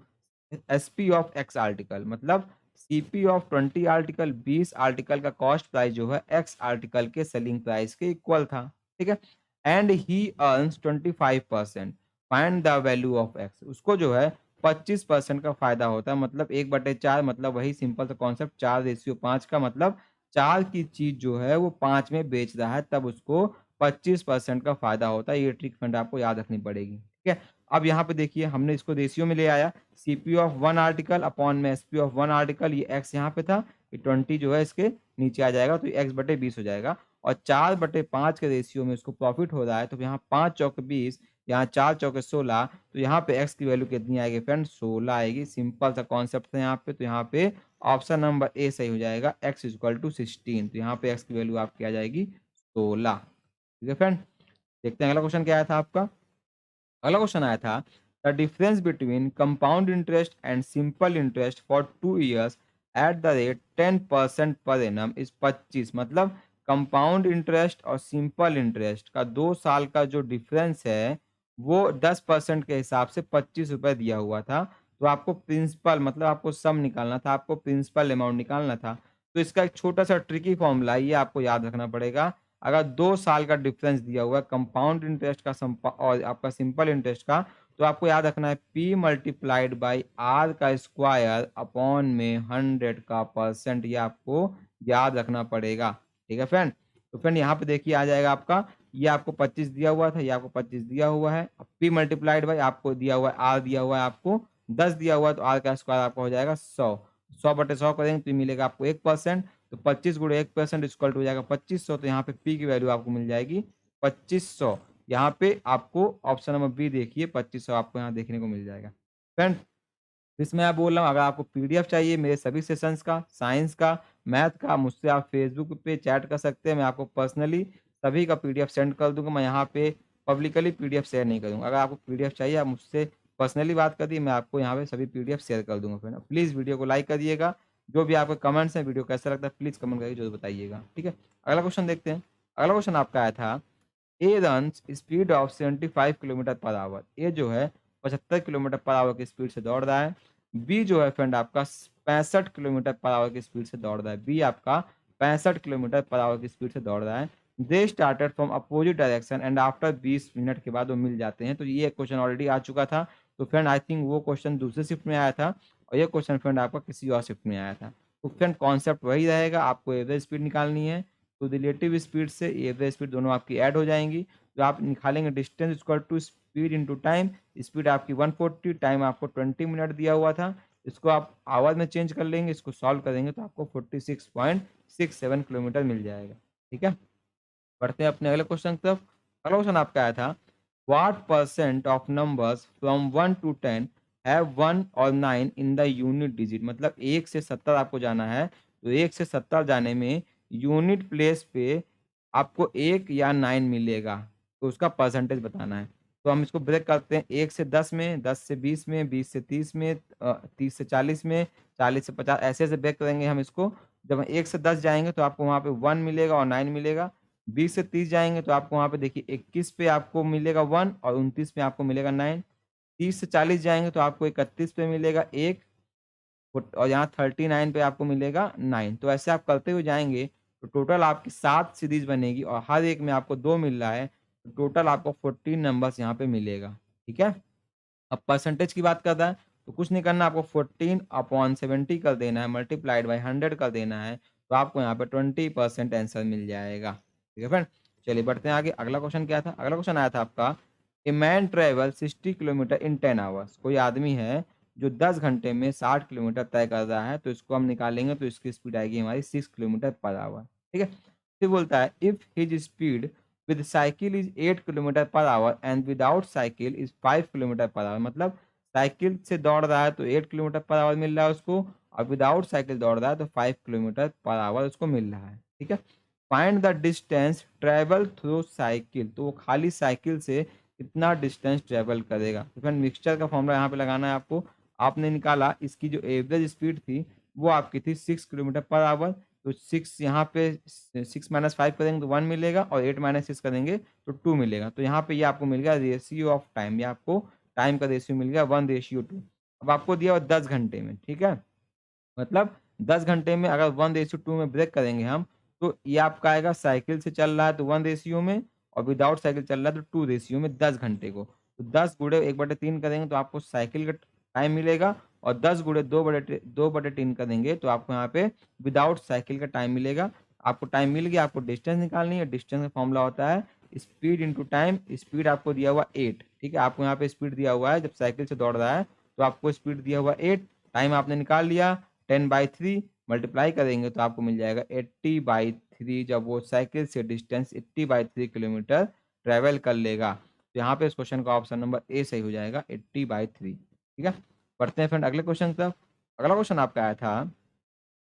SP of x article. मतलब सीपी ऑफ 20 आर्टिकल 20 आर्टिकल का कॉस्ट प्राइस जो है एक्स आर्टिकल के सेलिंग प्राइस के इक्वल था। ठीक है? And he earns 25%। Find the value of x. उसको जो है 25% का फायदा होता है। मतलब 1/4, मतलब वही सिंपल सा कॉन्सेप्ट, 4:5 का मतलब 4 की चीज जो है वो 5 में बेच रहा है, तब उसको 25% का फायदा होता है। ये ट्रिक फ्रेंड आपको याद रखनी पड़ेगी। ठीक है? अब यहाँ पे देखिए, हमने इसको रेशियो में ले आया, सीपी ऑफ 1 आर्टिकल अपॉन में एसपी ऑफ 1 आर्टिकल। ये एक्स यहाँ पे था, ये 20 जो है इसके नीचे आ जाएगा, तो x/20 हो जाएगा। और 4/5 के रेशियो में इसको प्रॉफिट हो रहा है, तो यहाँ 5 चौके 20, यहाँ 4 चौके 16, तो यहाँ पे x की वैल्यू कितनी आएगी फ्रेंड? 16 आएगी। सिंपल सा कॉन्सेप्ट था यहाँ पे। तो यहाँ पे ऑप्शन नंबर ए सही हो जाएगा, x इक्वल टू 16। तो यहाँ पे x की वैल्यू आपकी आ जाएगी 16। ठीक है फ्रेंड? देखते हैं अगला क्वेश्चन क्या आया था आपका। अगला क्वेश्चन आया था the difference between compound interest and simple interest for 2 years at the rate 10% per annum is 25। मतलब कंपाउंड इंटरेस्ट और सिंपल इंटरेस्ट का 2 साल का जो डिफरेंस है, वो 10% के हिसाब से 25 रुपए दिया हुआ था। तो आपको प्रिंसिपल, मतलब आपको सम निकालना था, आपको प्रिंसिपल अमाउंट निकालना था। तो इसका एक छोटा सा ट्रिकी फॉर्मूला है, ये आपको याद रखना पड़ेगा। अगर 2 साल का डिफरेंस दिया हुआ है कंपाउंड इंटरेस्ट का और आपका सिंपल इंटरेस्ट का, तो आपको याद रखना है P मल्टीप्लाइड बाई R का स्क्वायर अपॉन में 100 का परसेंट। ये आपको याद रखना पड़ेगा। ठीक है फ्रेंड? तो फ्रेंड यहाँ पे देखिए आ जाएगा आपका, ये आपको 25 दिया हुआ था, ये आपको 25 दिया हुआ है। P मल्टीप्लाइड बाई आपको दिया हुआ है R, दिया हुआ है आपको 10 दिया हुआ है, तो R का स्क्वायर आपका हो जाएगा 100। 100/100 करेंगे तो ये मिलेगा आपको 1%। तो 25 गुणे 1% इक्वल टू हो जाएगा 2500। तो यहाँ पे पी की वैल्यू आपको मिल जाएगी 2500। यहाँ पे आपको ऑप्शन नंबर बी देखिए, 2500 आपको यहाँ देखने को मिल जाएगा। फ्रेंड, इसमें मैं बोल रहा हूँ, अगर आपको पीडीएफ चाहिए मेरे सभी सेशंस का, साइंस का, मैथ का, मुझसे आप फेसबुक पे चैट कर सकते हैं। मैं आपको पर्सनली सभी का पीडीएफ सेंड कर दूंगा। मैं यहाँ पे पब्लिकली पीडीएफ शेयर नहीं करूँगा। अगर आपको पीडीएफ चाहिए, आप मुझसे पर्सनली बात करिए, मैं आपको यहाँ पे सभी पीडीएफ शेयर कर दूंगा। फ्रेंड, प्लीज़ वीडियो को लाइक करिएगा। जो भी आपके कमेंट्स हैं, वीडियो कैसा लगता है प्लीज़ कमेंट करके जरूर बताइएगा। ठीक है? अगला क्वेश्चन देखते हैं। अगला क्वेश्चन आपका आया था A runs speed of 75 kilometre per hour. A जो है 75 किलोमीटर पर आवर की स्पीड से दौड़ रहा है। बी जो है फ्रेंड आपका 65 किलोमीटर पर आवर की स्पीड से दौड़ रहा है। बी आपका 65 किलोमीटर पर आवर की स्पीड से दौड़ रहा है। They started from opposite direction and after 20 minute के बाद वो मिल जाते हैं। तो ये क्वेश्चन ऑलरेडी आ चुका था। तो फ्रेंड आई थिंक वो क्वेश्चन दूसरे शिफ्ट में आया था, और ये क्वेश्चन फ्रेंड आपका किसी और शिफ्ट में आया था। तो फ्रेंड कॉन्सेप्ट वही रहेगा, आपको एवरेज स्पीड निकालनी है। तो रिलेटिव स्पीड से एवरेज स्पीड दोनों आपकी ऐड हो जाएंगी। तो आप निकालेंगे distance equal to speed into time. Speed आपकी 140, टाइम आपको 20 मिनट दिया हुआ था। इसको आप आवर में चेंज कर लेंगे, इसको सॉल्व करेंगे तो आपको 46.67 किलोमीटर मिल जाएगा। ठीक है? बढ़ते हैं अपने अगले क्वेश्चन की तरफ। अगला क्वेश्चन आपका आया था what percent of numbers from 1 to 10 have 1 और 9 इन द यूनिट डिजिट। मतलब 1 से 70 आपको जाना है, तो 1 से 70 जाने में यूनिट प्लेस पे आपको 1 या 9 मिलेगा, तो उसका परसेंटेज बताना है। तो हम इसको ब्रेक करते हैं, 1 से 10 में, 10 से 20 में, 20 से 30 में, 30 से 40 में, 40 से 50, ऐसे ब्रेक करेंगे हम इसको। जब 1 से 10 जाएँगे तो आपको वहाँ पे 1 मिलेगा और 9 मिलेगा। 20 से 30 जाएँगे तो आपको वहाँ पे देखिए 21 पे आपको मिलेगा 1 और 29 पे आपको मिलेगा 9। 30 से 40 जाएँगे तो आपको 31 पे मिलेगा 1 और यहाँ 39 पे आपको मिलेगा 9। तो ऐसे आप करते हुए जाएँगे तो टोटल आपकी 7 सीरीज़ बनेगी और हर एक में आपको 2 मिल रहा है, तो टोटल आपको 14 नंबर्स यहाँ पे मिलेगा, ठीक है? अब परसेंटेज की बात करता है, तो कुछ नहीं करना, आपको 14/70 कर देना है, मल्टीप्लाइड बाय 100 कर देना है, तो आपको यहाँ पे 20% आंसर मिल जाएगा। ठीक है फ्रेंड? चलिए बढ़ते हैं आगे। अगला क्वेश्चन क्या था? अगला क्वेश्चन आया था आपका, a man travel 60 kilometre in 10 hours. कोई आदमी है जो 10 घंटे में 60 किलोमीटर तय कर रहा है, तो इसको हम निकालेंगे तो इसकी स्पीड आएगी हमारी 6 किलोमीटर पर आवर। ठीक है? फिर बोलता है if his speed with cycle is 8 kilometre per hour and without cycle is 5 kilometre per our. मतलब साइकिल से दौड़ रहा है तो 8 किलोमीटर पर आवर मिल रहा है उसको, और विदाउट साइकिल दौड़ रहा है तो 5 किलोमीटर पर आवर उसको मिल रहा है। ठीक है? Find the distance travel through cycle. तो वो खाली साइकिल से कितना डिस्टेंस ट्रेवल करेगा। तो फ्रेंड मिक्सचर का फॉर्मूला यहाँ पे लगाना है आपको। आपने निकाला इसकी जो एवरेज स्पीड थी वो आपकी थी 6 किलोमीटर पर आवर। तो 6 यहाँ पे 6 माइनस 5 करेंगे तो 1 मिलेगा, और 8 माइनस 6 करेंगे तो 2 मिलेगा। तो यहाँ पे ये आपको मिल गया रेशियो ऑफ टाइम, ये आपको टाइम का रेशियो मिल गया 1:2। अब आपको दिया हुआ 10 घंटे में, ठीक है? मतलब 10 घंटे में अगर 1:2 में ब्रेक करेंगे हम, तो ये आपका आएगा साइकिल से चल रहा है तो 1 रेशियो में, और विदाउट साइकिल चल रहा है तो 2 रेशियो में 10 घंटे को। तो 10 गुणे 1/3 करेंगे तो आपको साइकिल का टाइम मिलेगा, और 10 गुणे 2/3 करेंगे तो आपको यहाँ पे विदाउट साइकिल का टाइम मिलेगा। आपको टाइम मिल गया, आपको डिस्टेंस निकालनी है। डिस्टेंस का फॉर्मूला होता है स्पीड इंटू टाइम। स्पीड आपको दिया हुआ 8, ठीक है? आपको यहाँ पे स्पीड दिया हुआ है, जब साइकिल से दौड़ रहा है तो आपको स्पीड दिया हुआ 8, टाइम आपने निकाल लिया। 10/3 मल्टीप्लाई करेंगे तो आपको मिल जाएगा 80/3। जब वो साइकिल से डिस्टेंस 80/3 किलोमीटर ट्रेवल कर लेगा, तो यहाँ पे इस क्वेश्चन का ऑप्शन नंबर ए सही हो जाएगा, 80/3। ठीक है? पढ़ते हैं फ्रेंड अगले क्वेश्चन की तरफ। अगला क्वेश्चन आपका आया था,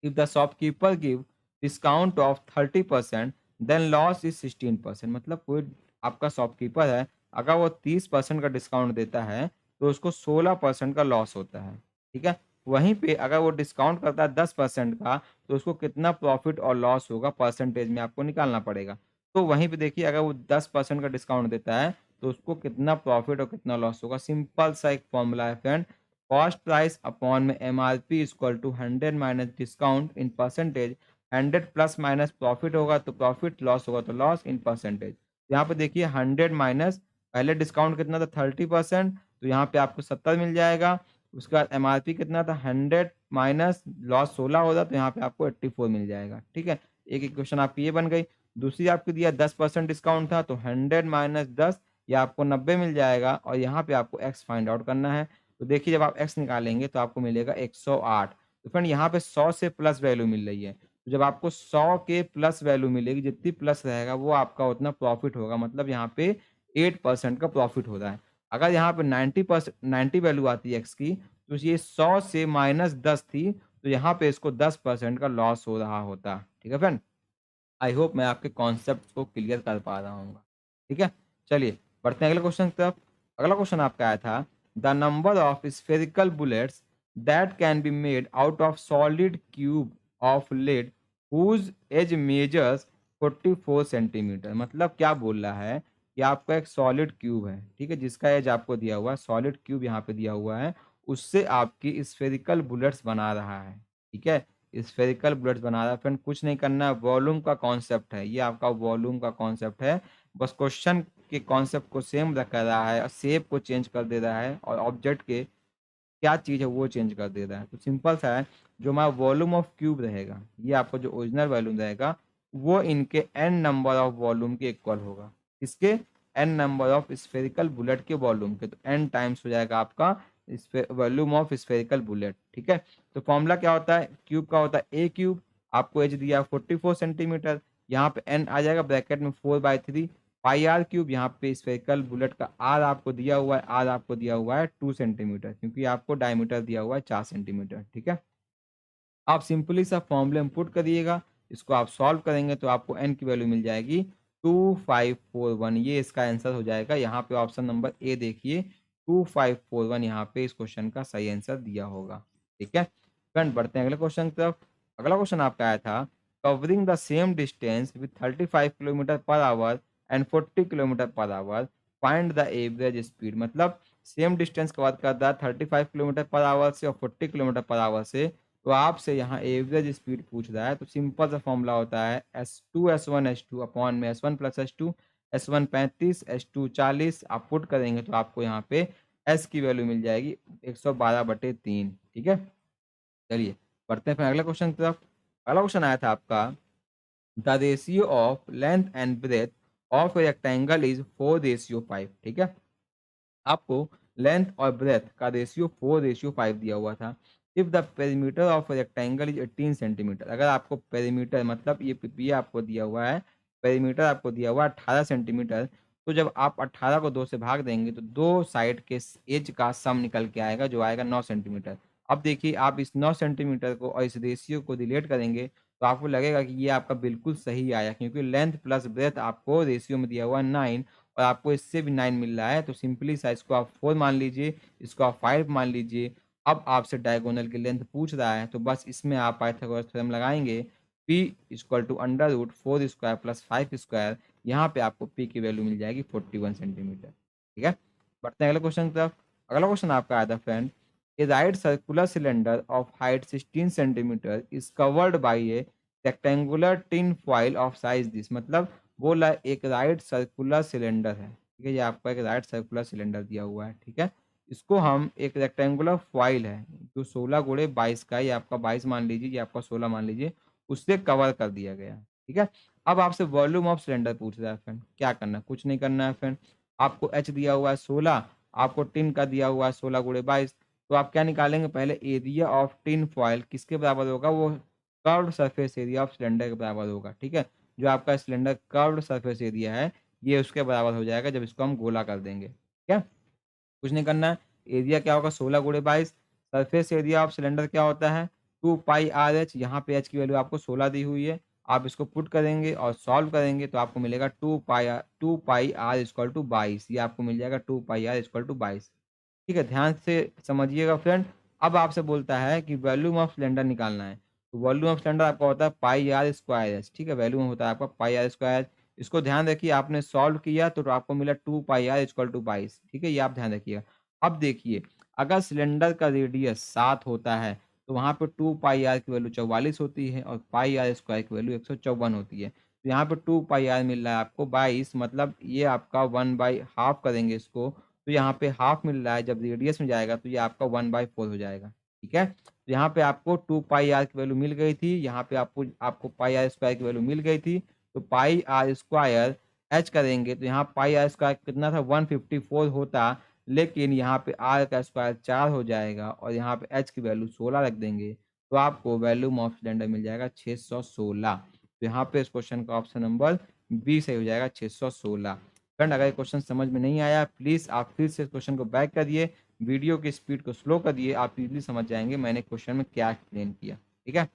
if the shopkeeper give discount of 30% then loss is 16%। मतलब कोई आपका शॉपकीपर है, अगर वो 30% का डिस्काउंट देता है तो उसको 16% का लॉस होता है। ठीक है? वहीं पे अगर वो डिस्काउंट करता है 10% का, तो उसको कितना प्रॉफिट और लॉस होगा परसेंटेज में आपको निकालना पड़ेगा। तो वहीं पे देखिए, अगर वो 10% का डिस्काउंट देता है तो उसको कितना प्रॉफिट और कितना लॉस होगा। सिंपल सा एक फॉर्मूला है फ्रेंड, कॉस्ट प्राइस अपॉन में MRP equal to 100 minus discount in percentage. 100 plus minus profit होगा तो प्रॉफिट, लॉस होगा तो लॉस इन परसेंटेज। यहाँ पे देखिए 100 माइनस पहले डिस्काउंट कितना था 30%, तो यहाँ पे आपको 70 मिल जाएगा। उसके बाद एमआरपी कितना था 100 माइनस लॉस 16 होगा, तो यहाँ पे आपको 84 मिल जाएगा। ठीक है? एक इक्वेशन आपकी ये बन गई। दूसरी आपको दिया 10% डिस्काउंट था तो 100 माइनस 10, ये आपको 90 मिल जाएगा, और यहाँ पे आपको एक्स फाइंड आउट करना है। तो देखिए जब आप x निकालेंगे तो आपको मिलेगा 108। तो फ्रेंड यहाँ पे 100 से प्लस वैल्यू मिल रही है। तो जब आपको 100 के प्लस वैल्यू मिलेगी, जितनी प्लस रहेगा वो आपका उतना प्रॉफिट होगा। मतलब यहाँ पे 8% का प्रॉफिट हो रहा है। अगर यहाँ पे 90 वैल्यू आती है x की, तो ये 100 से माइनस 10 थी, तो यहाँ पे इसको 10% का लॉस हो रहा होता। ठीक है फ्रेंड? आई होप मैं आपके कॉन्सेप्ट को क्लियर कर पा रहा हूँ। ठीक है? चलिए बढ़ते हैं अगले क्वेश्चन की तरफ। अगला क्वेश्चन आपका आया था, the number of spherical bullets that can be made out of solid cube of lead whose edge measures 44 centimetre. मतलब क्या बोल रहा है कि आपका एक सॉलिड क्यूब है, ठीक है, जिसका एज आपको दिया हुआ है, सॉलिड क्यूब यहाँ पे दिया हुआ है, उससे आपकी स्फेरिकल बुलेट्स बना रहा है। ठीक है? स्फेरिकल बुलेट्स बना रहा है। फ्रेंड कुछ नहीं करना है, वॉल्यूम का कॉन्सेप्ट है, ये आपका वॉल्यूम का कॉन्सेप्ट है। बस क्वेश्चन के कॉन्सेप्ट को सेम रख रहा है, और शेप को चेंज कर दे रहा है, और ऑब्जेक्ट के क्या चीज़ है वो चेंज कर दे रहा है। तो सिंपल सा है, जो हमारा वॉल्यूम ऑफ क्यूब रहेगा, ये आपका जो ओरिजिनल वॉल्यूम रहेगा, वो इनके एन नंबर ऑफ वॉल्यूम के इक्वल होगा। इसके n number of spherical bullet के वॉल्यूम के, तो एन टाइम्स हो जाएगा आपका वॉल्यूम ऑफ स्फेरिकल बुलेट। ठीक है? तो फॉर्मूला क्या होता है, क्यूब का होता है ए क्यूब, आपको एज दिया 44 सेंटीमीटर, यहाँ पे एन आ जाएगा ब्रैकेट में 4/3 पाई आर क्यूब। यहाँ पे स्फेरिकल बुलेट का आर आपको दिया हुआ है, आर आपको दिया हुआ है 2 सेंटीमीटर, क्योंकि आपको डायमीटर दिया हुआ है 4 सेंटीमीटर। ठीक है? आप सिंपली सा फॉर्मूले में पुट करिएगा, इसको आप सॉल्व करेंगे तो आपको एन की वैल्यू मिल जाएगी 2541। ये इसका आंसर हो जाएगा। यहाँ पे ऑप्शन नंबर ए देखिए, 2541 यहाँ पे इस क्वेश्चन का सही आंसर दिया होगा। ठीक है फ्रेंड? बढ़ते हैं अगले क्वेश्चन की तरफ। अगला क्वेश्चन आपका आया था, covering the same distance with 35 kilometre per hour and 40 kilometre per our, find the average speed. मतलब सेम डिस्टेंस कवर करता है 35 किलोमीटर पर आवर से और 40 किलोमीटर पर आवर से, तो आपसे यहाँ एवरेज स्पीड पूछ रहा है, तो सिंपल सा फॉर्मूला होता है S2 अपॉन में S1 plus S2, S1 35, S2 40, आप पुट करेंगे तो आपको यहाँ पे S की वैल्यू मिल जाएगी 112/3। ठीक है, चलिए बढ़ते हैं फिर अगले क्वेश्चन की तरफ। अगला क्वेश्चन आया था आपका, the ratio of length and breadth of rectangle is 4:5। ठीक है, आपको लेंथ और ब्रेथ का रेशियो 4:5 दिया हुआ था। If the perimeter of rectangle is 18 centimetre, अगर आपको पेरीमीटर मतलब ये आपको दिया हुआ है, पेरीमीटर आपको दिया हुआ है 18 सेंटीमीटर, तो जब आप 18 को 2 से भाग देंगे तो दो साइड के एज का सम निकल के आएगा जो आएगा 9 सेंटीमीटर। अब देखिए आप इस 9 सेंटीमीटर को और इस रेशियो को रिलेट करेंगे तो आपको लगेगा कि ये आपका बिल्कुल सही आया, क्योंकि लेंथ प्लस ब्रेथ आपको रेशियो में दिया हुआ है 9 और आपको इससे भी 9 मिल रहा है, तो सिंपली सा इसको आप 4 मान लीजिए, इसको आप 5 मान लीजिए। अब आपसे डायगोनल की लेंथ पूछ रहा है, तो बस इसमें आप पाइथागोरस थ्योरम लगाएँगे, P equal to under root 4 square plus 5 square, यहाँ पे आपको P की वैल्यू मिल जाएगी 41 सेंटीमीटर। ठीक है, बढ़ते हैं अगले क्वेश्चन की तरफ। अगला क्वेश्चन आपका आया था friend, A right circular cylinder of height 16 centimetre is covered by A rectangular tin foil of size this, मतलब बोला एक राइट सर्कुलर सिलेंडर है। ठीक है, ये आपको एक राइट सर्कुलर सिलेंडर दिया हुआ है। ठीक है, इसको हम एक रेक्टेंगुलर फॉइल है जो 16 गुणे 22 का है, ये आपका 22 मान लीजिए, ये आपका 16 मान लीजिए, उससे कवर कर दिया गया है। ठीक है, अब आपसे वॉल्यूम ऑफ सिलेंडर पूछ रहा है फ्रेंड, क्या करना है? कुछ नहीं करना है फ्रेंड, आपको एच दिया हुआ है 16, आपको टिन का दिया हुआ है 16 गुणे 22, तो आप क्या निकालेंगे? पहले एरिया ऑफ टिन फॉइल किसके बराबर होगा? वो curved surface area of cylinder के बराबर होगा। ठीक है, जो आपका सिलेंडर कर्व्ड सरफेस एरिया है, ये उसके बराबर हो जाएगा जब इसको हम गोला कर देंगे। ठीक है, कुछ नहीं करना है, एरिया क्या होगा? 16 गुणे 22, सरफेस एरिया ऑफ सिलेंडर क्या होता है? 2 पाई आर एच, यहाँ पे एच की वैल्यू आपको 16 दी हुई है, आप इसको पुट करेंगे और सॉल्व करेंगे तो आपको मिलेगा 2 पाई आर इक्वल टू 22, ये आपको मिल जाएगा 2 पाई आर इक्वल टू 22। ठीक है, ध्यान से समझिएगा फ्रेंड। अब आपसे बोलता है कि वॉल्यूम ऑफ सिलेंडर निकालना है, तो वॉल्यूम ऑफ सिलेंडर आपका होता है पाई आर स्क्वायर एच। ठीक है, वॉल्यूम होता है आपका पाई आर स्क्वायर। इसको ध्यान रखिए, आपने सॉल्व किया तो आपको मिला 2 पाई आर इक्वल टू 22। ठीक है, ये आप ध्यान रखिएगा। अब देखिए, अगर सिलेंडर का रेडियस 7 होता है तो वहाँ पे 2 पाई आर की वैल्यू 44 होती है और पाई आर स्क्वायर की वैल्यू 154 होती है। तो यहाँ पे 2 पाई आर मिल रहा है आपको 22, मतलब ये आपका 1/2 करेंगे इसको, तो यहाँ पे हाफ मिल रहा है, जब रेडियस में जाएगा तो ये आपका 1/4 हो जाएगा। ठीक है, तो यहाँ पे आपको 2 पाई आर की वैल्यू मिल गई थी, यहाँ पे आपको आपको पाई आर स्क्वायर की वैल्यू मिल गई थी, तो पाई आर स्क्वायर एच करेंगे तो यहाँ पाई आर स्क्वायर कितना था? 154 होता, लेकिन यहाँ पे आर का स्क्वायर 4 हो जाएगा और यहाँ पे एच की वैल्यू 16 रख देंगे, तो आपको वैल्यूम ऑफ सिलेंडर मिल जाएगा 616। तो यहाँ पे इस क्वेश्चन का ऑप्शन नंबर बी सही हो जाएगा, 616। फ्रेंड, अगर ये क्वेश्चन समझ में नहीं आया, प्लीज़ आप फिर से इस क्वेश्चन को बैक करिए, वीडियो की स्पीड को स्लो करिए, आप इजीली समझ जाएँगे मैंने क्वेश्चन में क्या एक्सप्लेन किया। ठीक है?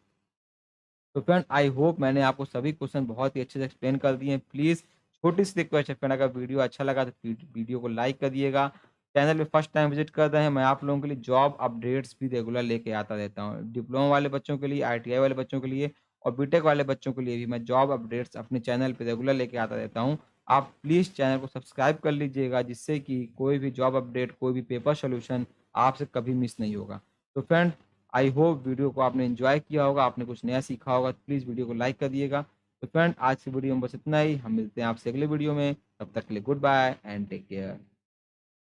तो फ्रेंड, आई होप मैंने आपको सभी क्वेश्चन बहुत ही अच्छे से एक्सप्लेन कर दिए हैं। प्लीज़ छोटी-सी रिक्वेस्ट है फ्रेंड, अगर वीडियो अच्छा लगा तो वीडियो को लाइक करिएगा। चैनल पे फर्स्ट टाइम विज़िट कर रहे हैं, मैं आप लोगों के लिए जॉब अपडेट्स भी रेगुलर लेके आता रहता हूँ। डिप्लोमा वाले बच्चों के लिए, आईटीआई वाले बच्चों के लिए और बीटेक वाले बच्चों के लिए भी मैं जॉब अपडेट्स अपने चैनल पे रेगुलर लेके आता रहता हूँ। आप प्लीज़ चैनल को सब्सक्राइब कर लीजिएगा, जिससे कि कोई भी जॉब अपडेट, कोई भी पेपर सॉल्यूशन आपसे कभी मिस नहीं होगा। तो फ्रेंड, आई होप वीडियो को आपने एन्जॉय किया होगा, आपने कुछ नया सीखा होगा, तो प्लीज़ वीडियो को लाइक कर दिएगा। तो फ्रेंड, आज की वीडियो में बस इतना ही, हम मिलते हैं आपसे अगले वीडियो में, तब तक के लिए goodbye and take care.